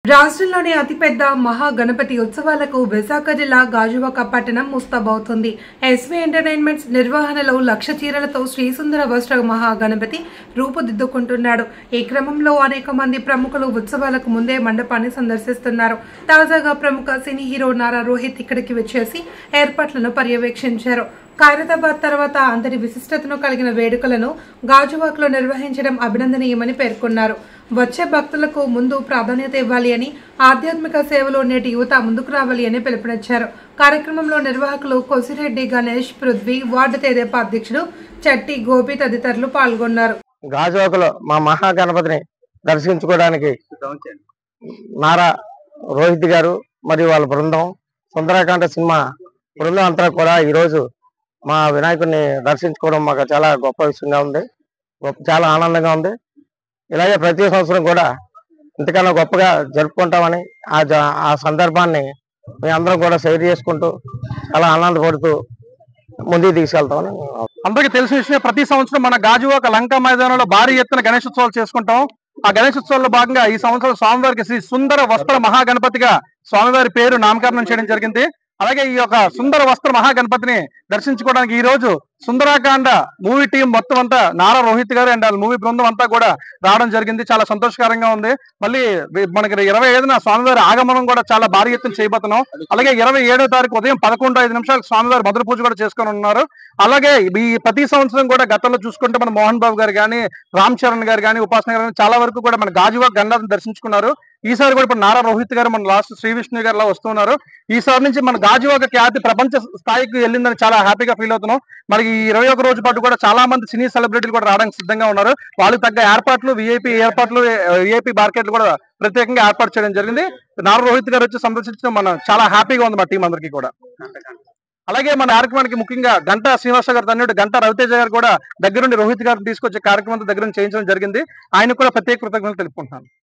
రాష్ట్రంలోని అతిపెద్ద మహాగణపతి ఉత్సవాలకు విశాఖ జిల్లా గాజువాక పట్టణం ముస్తాబవుతుంది. ఎస్వీ ఎంటర్టైన్మెంట్స్ నిర్వహణలో లక్ష చీరలతో శ్రీసుందర వస్త్ర మహాగణపతి రూపుదిద్దుకుంటున్నాడు. ఈ క్రమంలో అనేక మంది ప్రముఖులు ఉత్సవాలకు ముందే మండపాన్ని సందర్శిస్తున్నారు. తాజాగా ప్రముఖ సినీ హీరో నారా రోహిత్ ఇక్కడికి వచ్చేసి ఏర్పాట్లను పర్యవేక్షించారు. ఖైరతాబాద్ తర్వాత అంతటి విశిష్టతను కలిగిన వేడుకలను గాజువాకలో నిర్వహించడం అభినందనీయమని పేర్కొన్నారు. వచ్చే భక్తులకు ముందు ప్రాధాన్యత ఇవ్వాలి అని, ఆధ్యాత్మిక సేవలో నేటి యువత ముందుకు రావాలి అని పిలుపునిచ్చారు. కార్యక్రమంలో నిర్వాహకులు కోసిరెడ్డి గణేష్, పృథ్వీ, వార్డు తెదేపా అధ్యక్షుడు చట్టి గోపి తదితరులు పాల్గొన్నారు. గాజువాకలో మా మహాగణపతిని దర్శించుకోవడానికి నారా రోహిత్ గారు మరియు వాళ్ళ బృందం, సుందరకాండ సినిమా బృందం అంతా కూడా ఈరోజు మా వినాయకుడిని దర్శించుకోవడం మాకు చాలా గొప్ప విషయంగా ఉంది. చాలా ఆనందంగా ఉంది. ఇలాగే ప్రతి సంవత్సరం కూడా ఇంతకన్నా గొప్పగా జరుపుకుంటామని ఆ సందర్భాన్ని మేమందరం కూడా షేర్ చేసుకుంటూ చాలా ఆనందపడుతూ ముందుకు తీసుకెళ్తామని. అందరికీ తెలిసిన విషయం, ప్రతి సంవత్సరం మన గాజువాక లంక మైదానంలో భారీ ఎత్తున గణేశోత్సవాలు చేసుకుంటాం. ఆ గణేశోత్సవాల్లో భాగంగా ఈ సంవత్సరం స్వామివారికి శ్రీ సుందర వస్త్ర మహాగణపతిగా స్వామివారి పేరు నామకరణం చేయడం జరిగింది. అలాగే ఈ యొక్క సుందర వస్త్ర మహాగణపతిని దర్శించుకోవడానికి ఈ రోజు సుందరాకాండ మూవీ టీం మొత్తం అంతా నారా రోహిత్ గారు అండ్ మూవీ బృందం అంతా కూడా రావడం జరిగింది. చాలా సంతోషకరంగా ఉంది. మళ్ళీ మనకి 25న స్వామివారి ఆగమనం కూడా చాలా భారీ ఎత్తున చేయబోతున్నాం. అలాగే 27వ తారీఖు ఉదయం 11:05 స్వామివారి మొదటి పూజ కూడా చేసుకొని ఉన్నారు. అలాగే ఈ ప్రతి సంవత్సరం కూడా గతంలో చూసుకుంటే మన మోహన్ బాబు గారు కానీ, రామ్ చరణ్ గారు కానీ, ఉపాసన గారు చాలా వరకు కూడా మన గాజువాక గణనాథుని దర్శించుకున్నారు. ఈసారి కూడా ఇప్పుడు నారా రోహిత్ గారు మన లాస్ట్ శ్రీ విష్ణు గారు వస్తున్నారు. ఈసారి నుంచి మన గాజువాక ఖ్యాతి ప్రపంచ స్థాయికి వెళ్ళిందని చాలా హ్యాపీగా ఫీల్ అవుతున్నాం. మనకి ఈ 21 రోజు పాటు కూడా చాలా మంది సినీ సెలబ్రిటీలు కూడా రావడానికి సిద్ధంగా ఉన్నారు. వాళ్ళకి తగ్గ ఏర్పాట్లు, విఐపి మార్కెట్లు కూడా ప్రత్యేకంగా ఏర్పాటు చేయడం జరిగింది. నారా రోహిత్ గారు వచ్చి సందర్శించడం మనం చాలా హ్యాపీగా ఉంది మా టీం అందరికీ కూడా. అలాగే మన కార్యక్రమానికి ముఖ్యంగా గంటా శ్రీనివాస గారు తన్నుడు గంటా రవితేజ గారు కూడా దగ్గరుండి రోహిత్ గారిని తీసుకొచ్చే కార్యక్రమం దగ్గర చేయించడం జరిగింది. ఆయనకు కూడా ప్రత్యేక కృతజ్ఞతలు తెలుపుకుంటున్నాను.